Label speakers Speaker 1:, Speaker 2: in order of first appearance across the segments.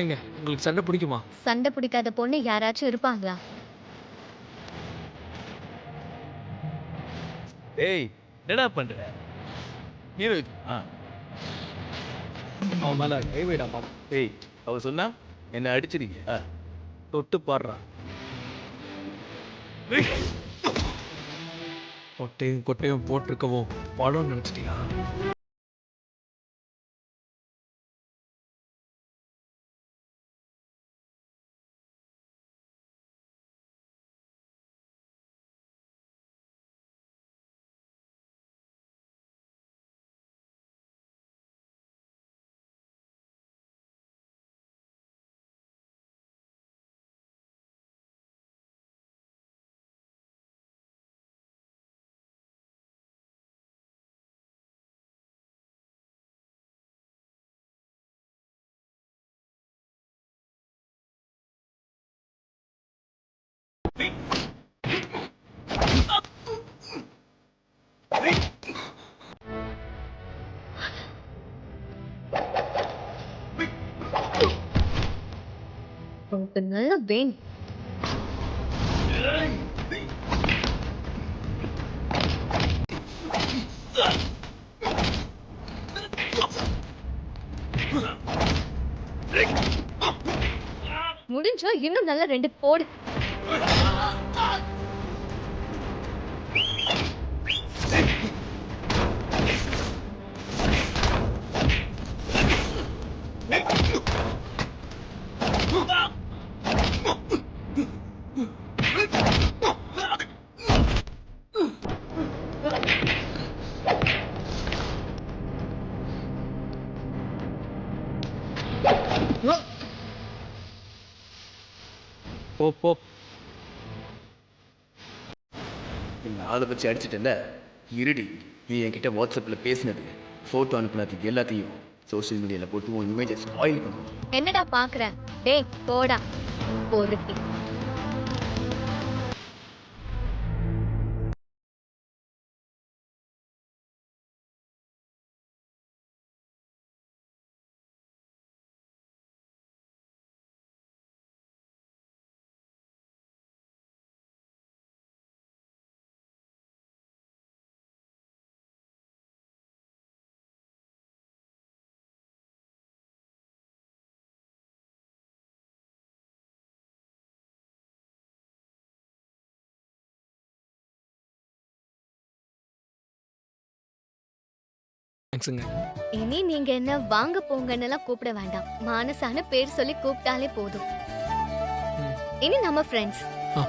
Speaker 1: ஏங்க உங்களுக்கு சண்டை பிடிக்குமா?
Speaker 2: சண்டை பிடிக்காத பொண்ணு யாராச்சும் இருப்பாங்களா?
Speaker 3: ஏய் என்னடா பண்ற?
Speaker 4: இரு.
Speaker 1: அவன் மேல கை வைடாமா.
Speaker 4: ஏய் அவ சொன்னா என்ன அடிச்சிருக்க.
Speaker 1: தொட்டு பாடுறா. கொட்டையும் கொட்டையும் போட்டிருக்கவும் படம் நினைச்சிட்டியா?
Speaker 2: உனக்கு நல்ல பெயின். முடிஞ்சா இன்னும் நல்லா 2 போடு.
Speaker 1: போ போ.
Speaker 4: ஆளை வச்சு அடிச்சிட்டல. இருடி, நீ என்கிட்ட வாட்ஸ்அப்பில் பேசினது, ஃபோட்டோ அனுப்புனது எல்லாத்தையும் சோஷியல் மீடியாவில் போட்டு உன் இமேஜை ஸ்பாயில் பண்ணுவோம்.
Speaker 2: என்னடா பாக்குற? டேய் போடா. பொறுக்கி.
Speaker 1: தேங்க்ஸுங்க.
Speaker 2: இனி நீங்க என்ன வாங்க போங்கன்னு எல்லாம் கூப்பிட வேண்டாம். மானசான பேர் சொல்லி கூப்பிட்டாலே போதும். இனி நம்ம ஃப்ரெண்ட்ஸ்.
Speaker 1: ஆ.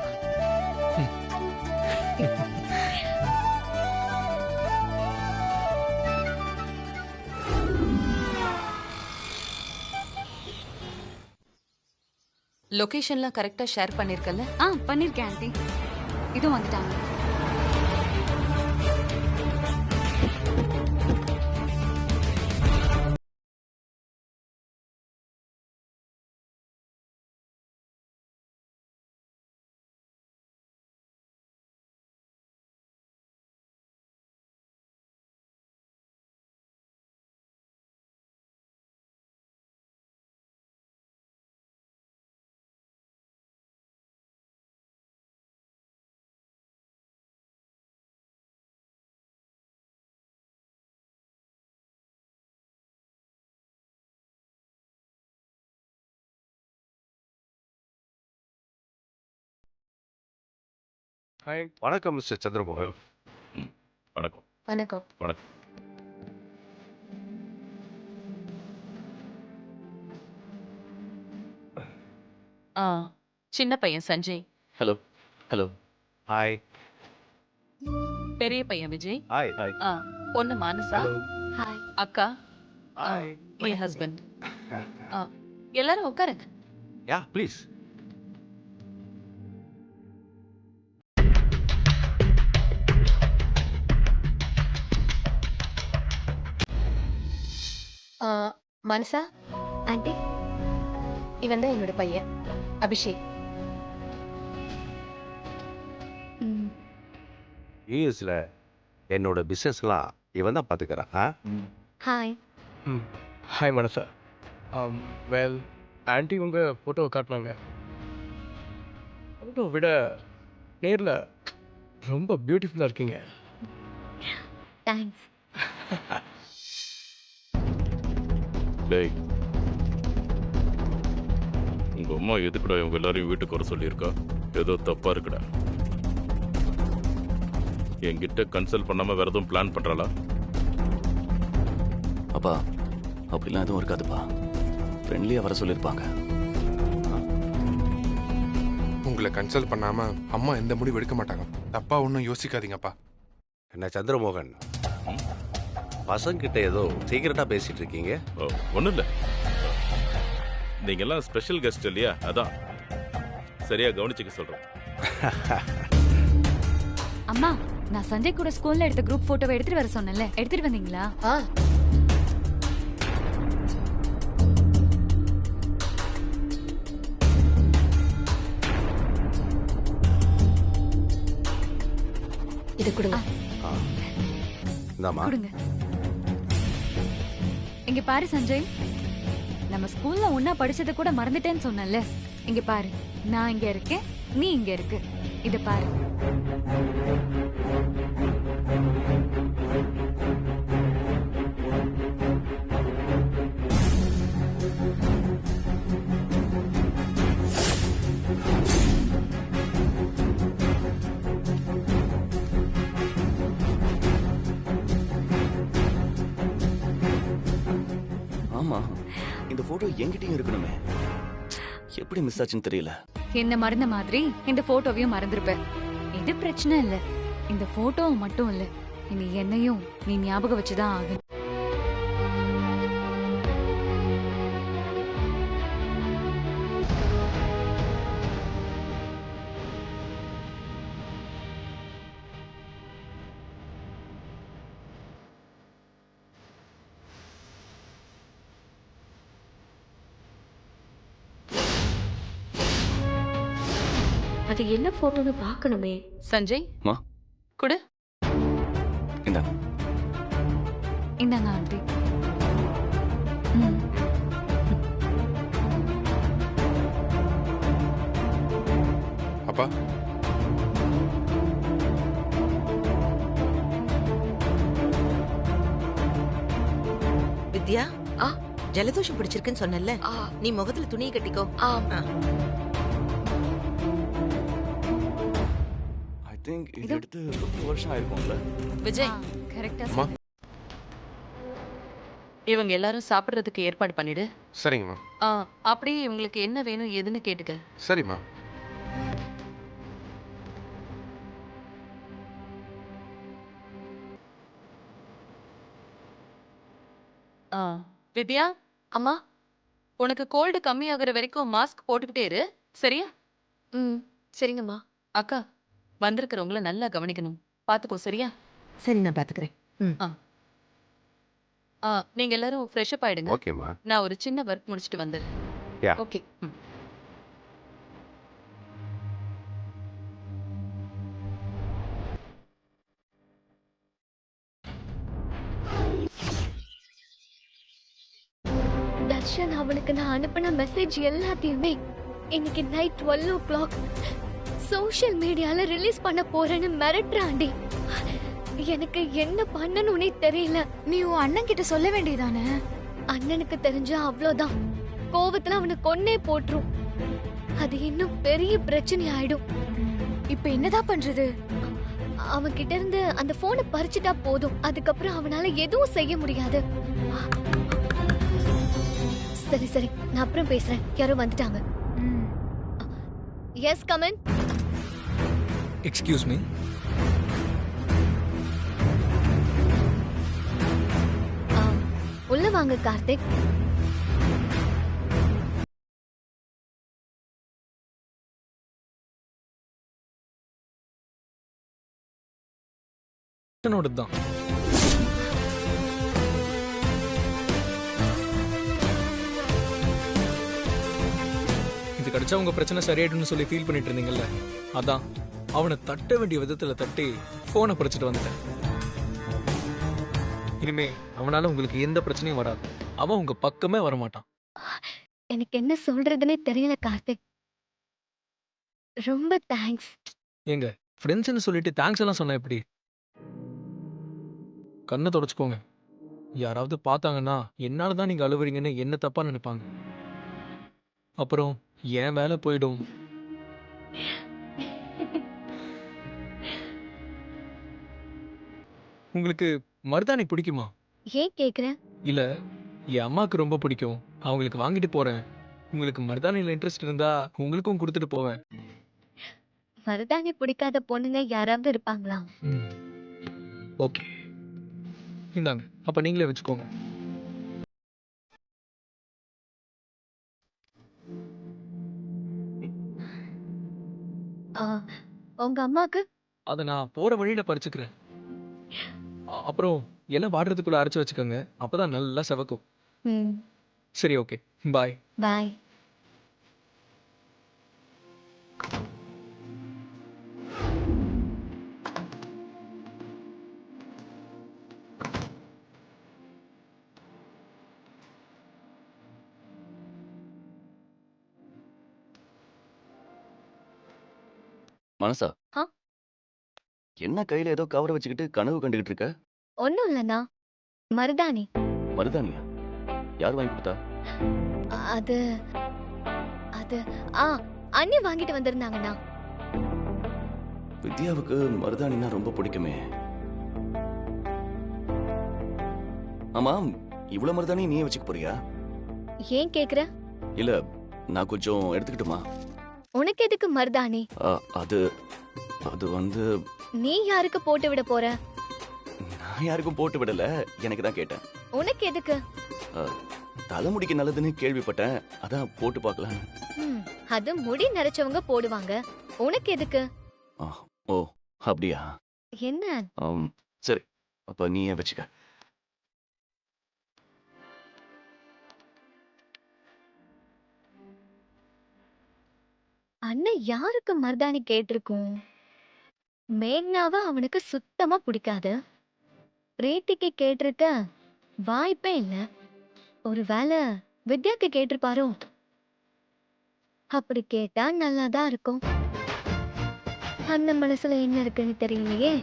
Speaker 5: லொகேஷன்லாம் கரெக்டா ஷேர் பண்ணிருக்கல?
Speaker 6: பண்ணிருக்கேன் ஆண்டி. இதுவும் வந்துட்டாங்க.
Speaker 3: ஹாய் வணக்கம் மிஸ்டர் சந்திரமோகன். வணக்கம்
Speaker 2: வணக்கம்.
Speaker 3: வணக்கம்.
Speaker 5: ஆ சின்ன பையன் சஞ்சய்,
Speaker 4: ஹலோ ஹலோ.
Speaker 3: ஹாய்
Speaker 5: பெரிய பையன் விஜய்,
Speaker 3: ஹாய் ஹாய்
Speaker 5: பொண்ணு மானசா,
Speaker 2: ஹாய்.
Speaker 5: அக்கா,
Speaker 3: ஹாய்.
Speaker 5: என் ஹஸ்பண்ட். எல்லாரும் உட்காருங்க.
Speaker 3: யா ப்ளீஸ்.
Speaker 7: மனசா,
Speaker 2: ஆண்டி,
Speaker 7: இவன் தான் என்னோட பையன் அபிஷேக்.
Speaker 3: யூஎஸ்ல என்னோட பிஸ்னஸ்லாம் இவன் தான் பார்த்துக்கிறான்.
Speaker 2: ஹாய்.
Speaker 1: ஹாய் மனசா. வெல்
Speaker 8: ஆன்ட்டி உங்கள் ஃபோட்டோவை காட்டினாங்க. ஃபோட்டோ விட நேரில் ரொம்ப பியூட்டிஃபுல்லாக இருக்கீங்க.
Speaker 2: தேங்க்ஸ்.
Speaker 9: டேய், உங்க அம்மா எதுக்குடா இவங்க எல்லாரையும் வீட்டுக்கு வர சொல்லியிருக்கா? ஏதோ தப்பா இருக்குடா. என்கிட்ட கன்சல்ட் பண்ணாம வேற எதுவும் பிளான் பண்றாளா?
Speaker 10: அப்பா அப்படிலாம் எதுவும் இருக்காதுப்பா. ஃப்ரெண்ட்லியாக வர சொல்லியிருப்பாங்க.
Speaker 11: உங்களை கன்சல்ட் பண்ணாம அம்மா எந்த முடிவு எடுக்க மாட்டாங்க. தப்பா ஒன்றும் யோசிக்காதீங்கப்பா.
Speaker 3: என்ன சந்திரமோகன், பசங்கிட்ட ஏதோ சீக்கிரட்டா பேசிட்டு இருக்கீங்க?
Speaker 9: ஒன்றும் இல்லை, நீங்க எல்லாம் ஸ்பெஷல் கெஸ்ட் இல்லையா, அதான் சரியா கவனிச்சுக்க சொல்றேன்.
Speaker 6: அம்மா, நான் சஞ்சய் கூட ஸ்கூல்ல எடுத்த குரூப் போட்டோவை எடுத்துட்டு வர சொன்னேன்ல, எடுத்துட்டு வந்தீங்களா?
Speaker 7: இது கொடுங்க.
Speaker 3: இந்தாம்மா.
Speaker 6: கொடுங்க. இங்க பாரு சஞ்சய், நம்ம ஸ்கூல்ல ஒன்னா படிச்சதை கூட மறந்துட்டேன்னு சொன்னல. இங்க பாரு, நான் இங்க இருக்கேன், நீ இங்க இருக்கு. இத பாரு.
Speaker 10: ஆமா, இந்த போட்டோ என்கிட்டயும் இருக்கணுமே. எப்படி மிஸ் ஆச்சுன்னு தெரியல.
Speaker 6: என்ன மறந்த மாதிரி இந்த போட்டோவையும் மறந்துருப்ப. இது பிரச்சனை இல்ல, இந்த போட்டோவை மட்டும் இல்ல, இனி என்னையும் நீ ஞாபகம் வச்சுதான் ஆகணும்.
Speaker 7: அது என்ன போட்டோன்னு பார்க்கணுமே.
Speaker 5: சஞ்சய்
Speaker 10: மா,
Speaker 5: குடு.
Speaker 10: இந்தாங்க.
Speaker 6: இந்தாங்க ஆண்டி. ம்.
Speaker 11: அப்பா,
Speaker 12: வித்யா, ஜலதோஷம் பிடிச்சிருக்குன்னு சொன்னல, நீ முகத்துல துணியை கட்டிக்கோ.
Speaker 10: ஐ திங்க் இது எடுத்து ரொம்ப வருஷம் ஆயிருக்கும்ல.
Speaker 5: விஜய்,
Speaker 6: கரெக்டா
Speaker 11: அம்மா.
Speaker 5: இவங்க எல்லாரும் சாப்பிடுறதுக்கு ஏற்பாடு பண்ணிடு.
Speaker 11: சரிங்கம்மா.
Speaker 5: அப்படியே இவங்களுக்கு என்ன வேணும் எதுன்னு கேட்டுக்க.
Speaker 11: சரிம்மா.
Speaker 5: வித்யா,
Speaker 7: அம்மா.
Speaker 5: உனக்கு கோல்டு கம்மியாகிற வரைக்கும் மாஸ்க் போட்டுக்கிட்டே இரு, சரியா?
Speaker 7: சரிங்கம்மா.
Speaker 5: அக்கா, வந்திருக்கிறவங்கள நல்லா கவனிக்கணும், பாத்துக்கோ, சரியா?
Speaker 12: சரி, நான் பாத்துக்கிறேன்.
Speaker 5: நீங்க எல்லாரும் ஃப்ரெஷ் அப் ஆயிடுங்க.
Speaker 3: ஓகேம்மா.
Speaker 5: நான் ஒரு சின்ன ஒர்க் முடிச்சிட்டு வந்துடுறேன்.
Speaker 3: Yeah.
Speaker 5: ஓகே.
Speaker 2: தர்ஷன் அவனுக்கு நான் அனுப்பின மெசேஜ் எல்லாத்தையுமே இன்னைக்கு நைட் 12 o'clock சோஷியல் மீடியால ரிலீஸ் பண்ண போறேன்னு மிரட்டுறாண்டி. எனக்கு என்ன பண்ணணும்னே தெரியல.
Speaker 6: நீ உன் அண்ணன் கிட்ட சொல்ல வேண்டியதானே?
Speaker 2: அண்ணனுக்கு தெரிஞ்சா அவ்வளோதான், கோவத்துல அவனை கொன்னே போட்டுரும். அது இன்னும் பெரிய பிரச்சனை ஆயிடும்.
Speaker 6: இப்ப என்னதான் பண்றது?
Speaker 2: அவன் கிட்ட இருந்து அந்த போனை பறிச்சுட்டா போதும், அதுக்கப்புறம் அவனால எதுவும் செய்ய முடியாது. சரி சரி, நான் அப்புறம் பேசுறேன், யாரோ வந்துட்டாங்க. Yes, come in.
Speaker 1: Excuse me.
Speaker 2: உள்ள வாங்க கார்த்திக்.
Speaker 1: தான் இது கிடைச்சா உங்க பிரச்சனை சரியாயிடும்னு சொல்லி ஃபீல் பண்ணிட்டு இருந்தீங்கல்ல, அதான் அவனை தட்ட வேண்டிய விதத்துல தட்டி போனை பறிச்சுட்டு வந்துட்டேன். இனிமே அவனால உங்களுக்கு எந்த பிரச்சனையும் வராது, அவன் உங்க பக்கமே வரமாட்டான்.
Speaker 2: எனக்கு என்ன சொல்றதுன்னே தெரியல கார்த்திக். ரொம்ப தேங்க்ஸ்.
Speaker 1: ஏங்க ஃப்ரெண்ட்ஸ்னு சொல்லிட்டு தேங்க்ஸ் எல்லாம் சொன்னா எப்படி? கண்ணை தொடச்சுக்கோங்க. யாராவது பார்த்தாங்கன்னா என்னால தான் நீங்க அழுவுறீங்கன்னு என்ன தப்பா நினைப்பாங்க. அப்புறம் என் வேலை போயிடும். உங்களுக்கு மருதாணி பிடிக்குமா?
Speaker 2: ஏன் கேக்குற?
Speaker 1: இல்ல, என் அம்மாக்கு ரொம்ப பிடிக்கும். அவங்களுக்கு வாங்கிட்டு போறேன். உங்களுக்கு மருதாணியில் இன்ட்ரெஸ்ட் இருந்தா உங்களுக்கும் கொடுத்துட்டு போவேன்.
Speaker 2: மருதாணி பிடிக்காத பொண்ணுங்க யாராவது இருப்பாங்களா?
Speaker 1: ஓகே, இந்தாங்க. அப்ப நீங்களே வச்சுக்கோங்க.
Speaker 2: ஆ, உங்க அம்மாக்கு?
Speaker 1: அதை நான் போற வழியில பறிச்சுக்கிறேன். அப்புறம் எல்லாம் வாடுறதுக்குள்ள அரைச்சு வச்சுக்கோங்க. அப்பதான் நல்லா செவக்கும்.
Speaker 2: ம்,
Speaker 1: சரி, ஓகே, பாய்.
Speaker 2: பாய்.
Speaker 10: மனசா
Speaker 2: ஆ?
Speaker 10: என்ன கையில ஏதோ கவரை வச்சுக்கிட்டு கனவு கண்டுகிட்டு இருக்க?
Speaker 2: ஒண்ணும் இல்லண்ணா, மருதாணி.
Speaker 10: மருதானியா? யார் வாங்கி கொடுத்தா?
Speaker 2: அது அது ஆ அண்ணி வாங்கிட்டு வந்திருந்தாங்கண்ணா.
Speaker 10: வித்யாவுக்கு மருதாணினா ரொம்ப பிடிக்குமே. ஆமா, இவ்வளவு மருதாணி நீயே வச்சுக்க போறியா?
Speaker 2: ஏன் கேக்குற?
Speaker 10: இல்ல, நான் கொஞ்சம் எடுத்துக்கிட்டுமா?
Speaker 2: உனக்கு எதுக்கு மருதாணி?
Speaker 10: அது அது வந்து
Speaker 2: நீ யாருக்கு போட்டு விட போற?
Speaker 10: நான் யாருக்கும் போட்டு விடல, எனக்கு தான் கேட்டேன்.
Speaker 2: உனக்கு எதுக்கு?
Speaker 10: தலைமுடிக்கு நல்லதுன்னு கேள்விப்பட்டேன், அதான் போட்டு பார்க்கலாம்.
Speaker 2: ம், அது முடி நரைச்சவங்க போடுவாங்க. உனக்கு எதுக்கு?
Speaker 10: ஓ, அப்படியா?
Speaker 2: என்ன?
Speaker 10: சரி, அப்ப நீயே வச்சுக்க.
Speaker 2: அண்ணன் யாருக்கு மருதாணி கேட்டிருக்கும்? மேக்னாவ அவனுக்கு சுத்தமா பிடிக்காது. பிரீத்திக்கு கேட்டிருக்க வாய்ப்பே இல்ல. ஒருவேளை வித்யாக்கு கேட்டிருப்பாரோ? அப்படி கேட்டா நல்லாதான் இருக்கும். அண்ணன் மனசுல என்ன இருக்குன்னு தெரியலையே.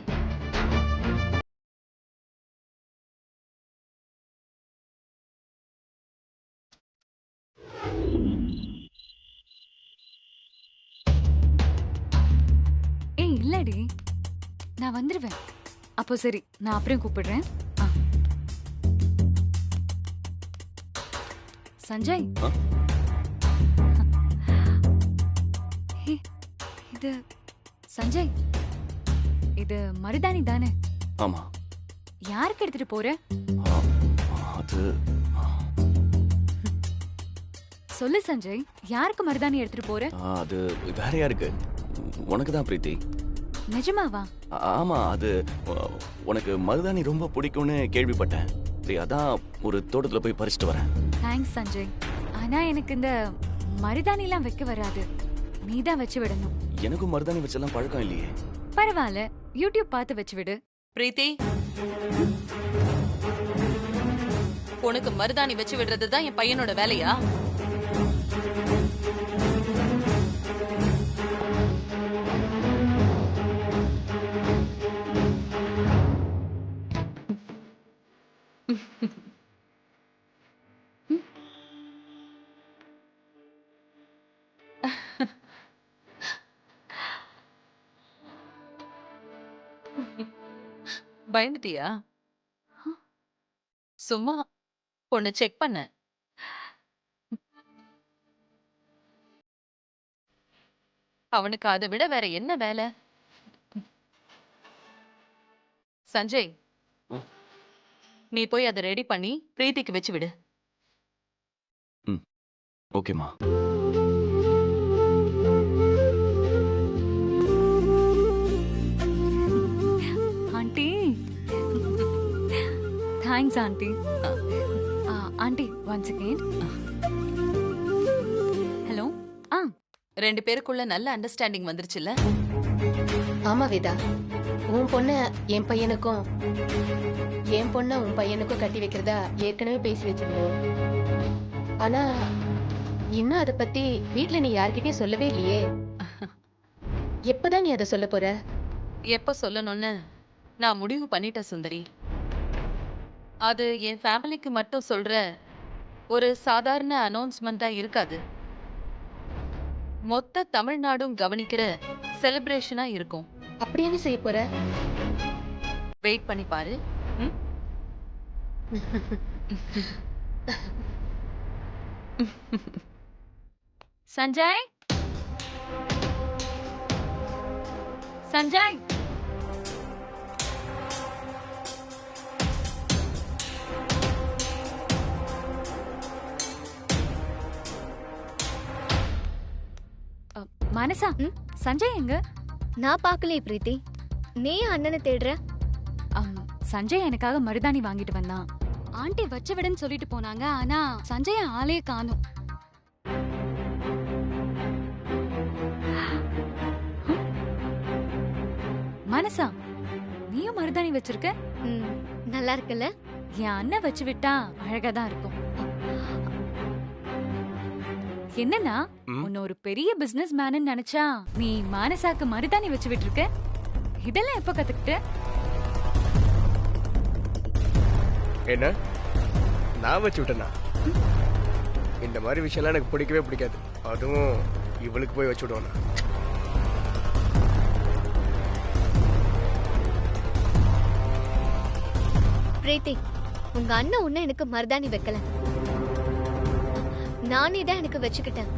Speaker 6: ஏய் இல்லடி, நான் வந்துருவேன். அப்போ சரி, நான் அப்புறம் கூப்பிடுறேன். சஞ்சய், இது சஞ்சய், இது மருதாணி தானே?
Speaker 10: ஆமா.
Speaker 6: யாருக்கு எடுத்துட்டு போற?
Speaker 10: அது
Speaker 6: சொல்லு சஞ்சய், யாருக்கு மருதாணி எடுத்துட்டு போற?
Speaker 10: அது வேற யாருக்கு? உனக்கு தான் பிரீத்தி.
Speaker 6: நிஜமாவா?
Speaker 10: ஆமா, அது உனக்கு மருதாணி ரொம்ப பிடிக்கும்னு கேள்விப்பட்டேன். அதான் ஒரு தோட்டத்துல போய் பறிச்சுட்டு வரேன்.
Speaker 6: தேங்க்ஸ் சஞ்சய். ஆனா எனக்கு இந்த மருதாணி எல்லாம் வைக்க வராது. நீதான் வச்சு விடணும்.
Speaker 10: எனக்கும் மருதாணி வச்செல்லாம் பழக்கம் இல்லையே.
Speaker 6: பரவாயில்ல, யூடியூப் பார்த்து வச்சு விடு.
Speaker 5: பிரீத்தி, உனக்கு மருதாணி வச்சு விடுறதுதான் என் பையனோட வேலையா? பயந்துட்டியா? சும்மா பொண்ணு செக் பண்ண. அவனுக்கு அதை விட வேற என்ன வேலை? சஞ்சய், நீ போய் அதை ரெடி பண்ணி பிரீத்திக்கு வச்சு விடு.
Speaker 10: ஓகேமா.
Speaker 6: Aunty, thanks aunty. Aunty, one second. Hello.
Speaker 5: ரெண்டு பேருக்குள்ள நல்ல அண்டர்ஸ்டாண்டிங் வந்துருச்சுல்ல?
Speaker 7: ஆமா வேதா, உன் பொண்ண என் பையனுக்கும் என் பொண்ண உன் பையனுக்கும் கட்டி வைக்கிறதா ஏற்கனவே பேசி வச்சிருந்தோம். ஆனா இன்னும் அதை பத்தி வீட்ல நீ யார்கிட்டயும் சொல்லவே இல்லையே. எப்பதான் நீ அதை சொல்ல போற?
Speaker 5: எப்ப சொல்லணும்னு நான் முடிவு பண்ணிட்டேன் சுந்தரி. அது என் ஃபேமிலிக்கு மட்டும் சொல்ற ஒரு சாதாரண அனௌன்ஸ்மெண்டா இருக்காது. மொத்த தமிழ்நாடும் கவனிக்கிற செலிப்ரேஷனா இருக்கும்.
Speaker 7: அப்படி என்ன செய்ய போற?
Speaker 5: வெயிட் பண்ணி பாரு. ம்? சஞ்சய், சஞ்சய்,
Speaker 6: மனசா, சஞ்சய் எங்க?
Speaker 2: நான் பார்க்கலையே பிரீத்தி. நீ அண்ணனை தேடுற?
Speaker 6: சஞ்சய் எனக்காக மருதாணி வாங்கிட்டு வந்தான். ஆண்டி வச்சு விடுன்னு சொல்லிட்டு போனாங்க. ஆனா சஞ்சய் ஆளையே காணோம். மனசா, நீயும் மருதாணி வச்சிருக்க?
Speaker 2: நல்லா இருக்குல்ல?
Speaker 6: என் அண்ணன் வச்சு விட்டா அழகாதான் இருக்கும். என்னன்னா உன்ன ஒரு பெரிய பிசினஸ் மேனு நினைச்சா நீ மானசாக்கு மருதாணி வச்சு விட்டுருக்க. இதெல்லாம் எப்ப கத்துக்கிட்ட?
Speaker 8: என்ன நான் வச்சு விட்டேனா? இந்த மாதிரி விஷயம்லாம் எனக்கு பிடிக்கவே பிடிக்காது. அதுவும் இவளுக்கு போய் வச்சு விடுவானா?
Speaker 2: பிரீத்தி, உங்க அண்ணன் உன்ன எனக்கு மருதாணி வைக்கல, நானே தான் எனக்கு வச்சுக்கிட்டேன்.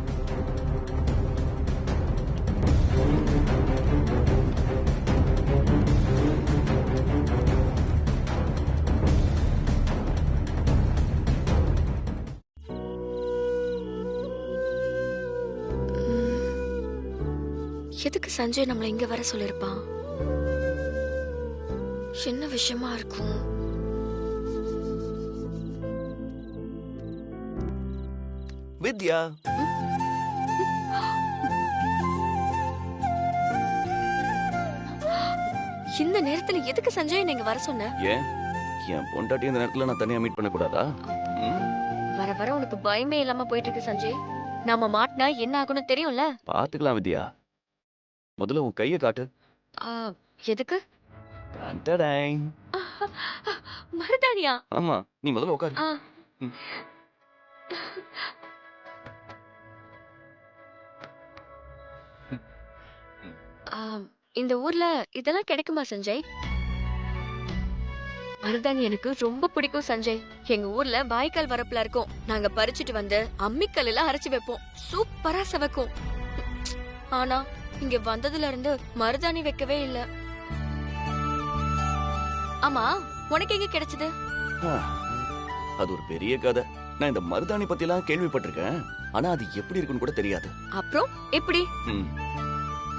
Speaker 13: எதுக்கு சஞ்சய் நம்மள இங்க வர சொல்லிருப்பான்? என்ன விஷயமா இருக்கும்?
Speaker 10: வித்யா,
Speaker 13: இந்த நேரத்துல எதுக்கு சஞ்சய் நீங்க வர சொன்ன?
Speaker 10: ஏன் என் பொண்டாட்டி இந்த நேரத்துல நான் தனியா மீட் பண்ண கூடாதா?
Speaker 13: வர வர உனக்கு பயமே இல்லாம போயிட்டு இருக்கு சஞ்சய். நாம மாட்டினா என்ன ஆகும்னு தெரியும்ல?
Speaker 10: பாத்துக்கலாம் வித்யா. முதல்ல உன் கையை காட்டு.
Speaker 13: எதுக்கு?
Speaker 10: டடடங்.
Speaker 13: மருதாணியா?
Speaker 10: ஆமா, நீ முதல்ல உட்காரு.
Speaker 13: இந்த ஊர்ல இதெல்லாம் கிடைக்குமா சஞ்சய்? மருதாணி எனக்கு ரொம்ப பிடிக்கும் சஞ்சய். எங்க ஊர்ல வாய்க்கால் வரப்புல இருக்கும். நாங்க பறிச்சுட்டு வந்து அம்மிக்கல் எல்லாம் அரைச்சு வைப்போம். சூப்பரா சவக்கும். ஆனா இங்க வந்ததுல இருந்து மருதாணி வைக்கவே இல்ல. ஆமா, உனக்கு எங்க கிடைச்சது?
Speaker 10: அது ஒரு பெரிய கதை. நான் இந்த மருதாணி பத்தி எல்லாம் கேள்விப்பட்டிருக்கேன். ஆனா அது எப்படி இருக்குன்னு கூட தெரியாது.
Speaker 13: அப்புறம் எப்படி?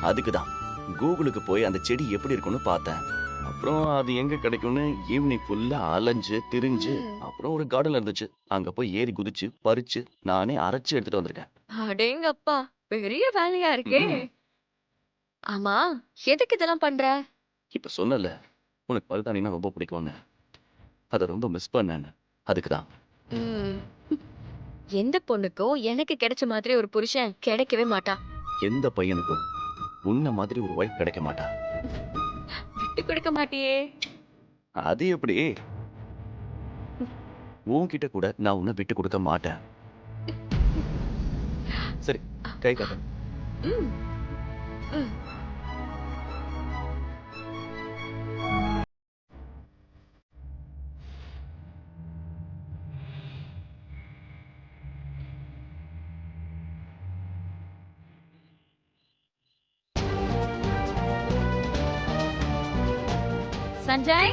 Speaker 10: அதுக்குதான் கூகுளுக்கு போய் அந்த செடி எப்படி இருக்குன்னு பார்த்தேன். அப்புறம் அது எங்க கிடைக்கும்னு ஈவினிங் ஃபுல்லா அலைஞ்சு திரிஞ்சு அப்புறம் ஒரு கார்டன்ல இருந்துச்சு. அங்க போய் ஏறி குதிச்சு பறிச்சு நானே அரைச்சு எடுத்துட்டு வந்திருக்கேன்.
Speaker 13: அடேங்கப்பா, பெரிய வேலையா இருக்கே. ஆமா, எதுக்கு இதெல்லாம் பண்ற?
Speaker 10: இப்ப சொன்னல உனக்கு மருதாணினா ரொம்ப பிடிக்கும்னு. அதை ரொம்ப மிஸ் பண்ணேன்னு. அதுக்குதான்.
Speaker 13: எந்த பொண்ணுக்கும் எனக்கு கிடைச்ச மாதிரி ஒரு புருஷன் கிடைக்கவே மாட்டா.
Speaker 10: எந்த பையனுக்கும் உன்ன மாதிரி ஒரு வைஃப் கிடைக்க மாட்டா.
Speaker 13: விட்டு கொடுக்க மாட்டியே.
Speaker 10: அது எப்படி? உன்கிட்ட கூட நான் உன்னை விட்டு கொடுக்க மாட்டேன். சரி, கை காட்டு.
Speaker 5: சஞ்சய்,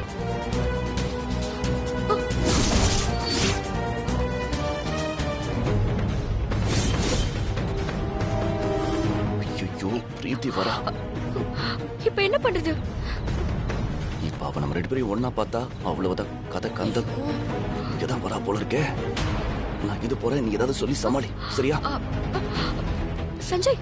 Speaker 10: ஐயோ, பிரீத்தி வரா.
Speaker 13: இப்ப என்ன பண்றது?
Speaker 10: இப்ப அவ நம்ம ரெண்டு பேரும் ஒன்னா பார்த்தா அவ்வளவுதான் கதை கந்தம். இங்கதான் வரா போல இருக்கே. நான் இது போறேன், நீ ஏதாவது சொல்லி சமாளி. சரியா?
Speaker 13: சஞ்சய்,